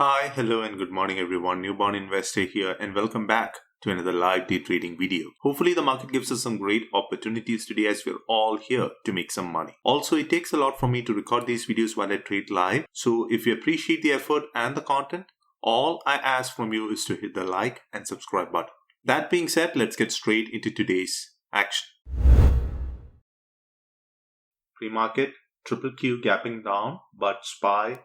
Hi, hello, and good morning, everyone. Newborn Investor here, and welcome back to another live day trading video. Hopefully, the market gives us some great opportunities today as we're all here to make some money. Also, it takes a lot for me to record these videos while I trade live. So, if you appreciate the effort and the content, all I ask from you is to hit the like and subscribe button. That being said, let's get straight into today's action. Pre-market, triple Q gapping down, but SPY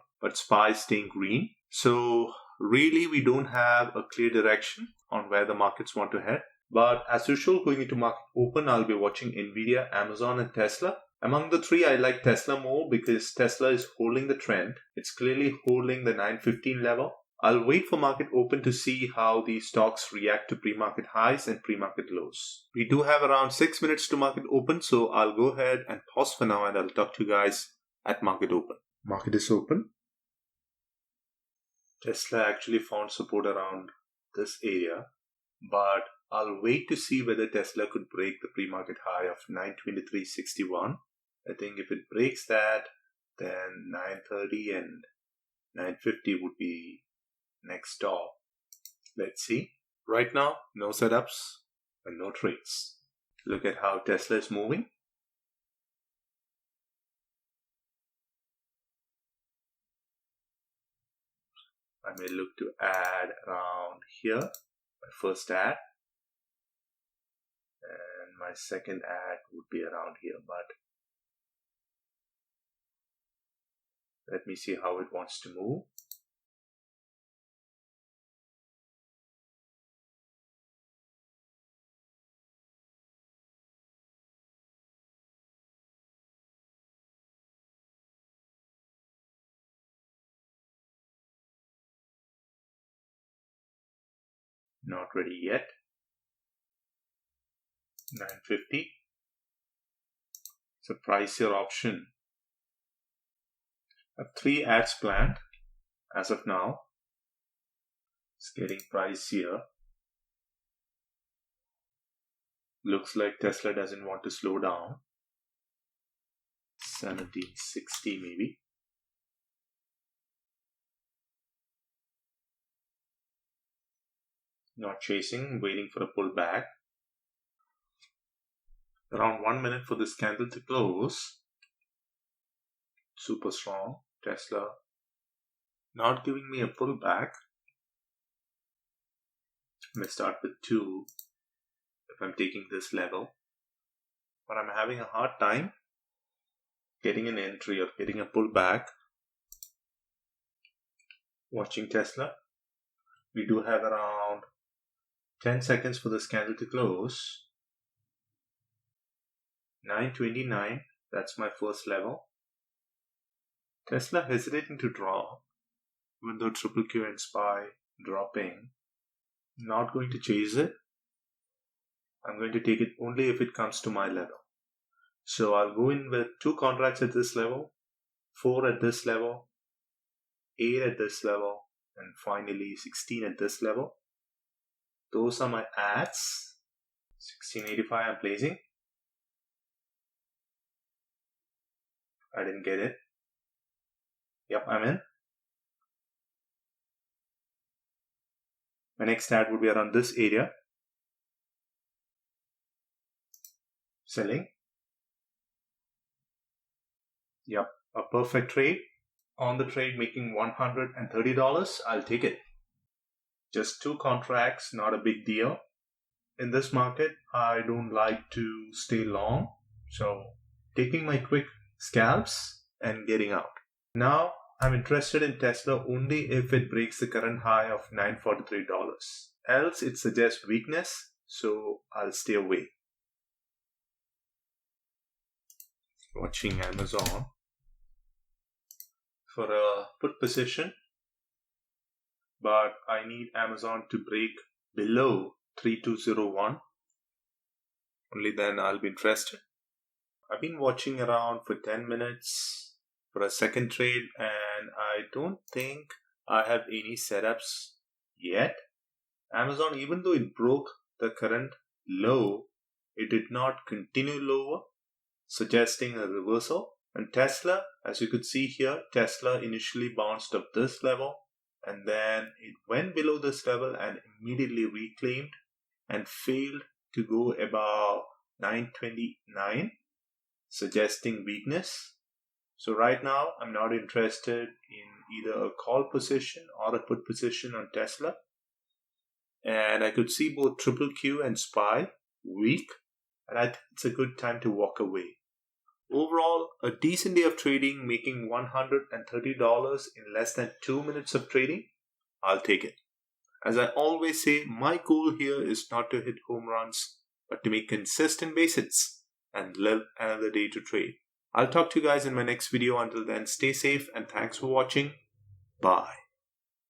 staying green. So really, we don't have a clear direction on where the markets want to head. But as usual, going into market open, I'll be watching Nvidia, Amazon, and Tesla. Among the three, I like Tesla more because Tesla is holding the trend. It's clearly holding the 915 level. I'll wait for market open to see how these stocks react to pre-market highs and pre-market lows. We do have around 6 minutes to market open, so I'll go ahead and pause for now and I'll talk to you guys at market open. Market is open. Tesla actually found support around this area, but I'll wait to see whether Tesla could break the pre-market high of 923.61. I think if it breaks that, then 930 and 950 would be next stop. Let's see. Right now, no setups and no trades. Look at how Tesla is moving. I may look to add around here, my first add, and my second add would be around here, but let me see how it wants to move. Not ready yet. 950. It's a pricier option. I have 3 ads planned as of now. It's getting pricier. Looks like Tesla doesn't want to slow down. 1760 maybe. Not chasing, waiting for a pullback. Around 1 minute for this candle to close. Super strong. Tesla not giving me a pullback. I may start with 2 if I'm taking this level. But I'm having a hard time getting an entry or getting a pullback. Watching Tesla. We do have around 10 seconds for this candle to close. 929, that's my first level. Tesla hesitating to draw, even though triple Q and SPY dropping. Not going to chase it. I'm going to take it only if it comes to my level. So I'll go in with 2 contracts at this level, 4 at this level, 8 at this level, and finally 16 at this level. Those are my ads. 1685 I'm placing. I didn't get it. Yep, I'm in. My next ad would be around this area. Selling. Yep, a perfect trade. On the trade making $130, I'll take it. Just 2 contracts, not a big deal. In this market, I don't like to stay long. So taking my quick scalps and getting out. Now, I'm interested in Tesla only if it breaks the current high of $943. Else, it suggests weakness, so I'll stay away. Watching Amazon for a put position, but I need Amazon to break below 3201. Only then I'll be interested. I've been watching around for 10 minutes for a second trade, and I don't think I have any setups yet. Amazon, even though it broke the current low, it did not continue lower, suggesting a reversal. And Tesla, as you could see here, Tesla initially bounced up this level and then it went below this level and immediately reclaimed and failed to go above 929, suggesting weakness. So right now I'm not interested in either a call position or a put position on Tesla, and I could see both triple Q and SPY weak, and I think it's a good time to walk away. Overall, a decent day of trading, making $130 in less than 2 minutes of trading. I'll take it. As I always say, my goal here is not to hit home runs, but to make consistent basics and live another day to trade. I'll talk to you guys in my next video. Until then, stay safe and thanks for watching. Bye.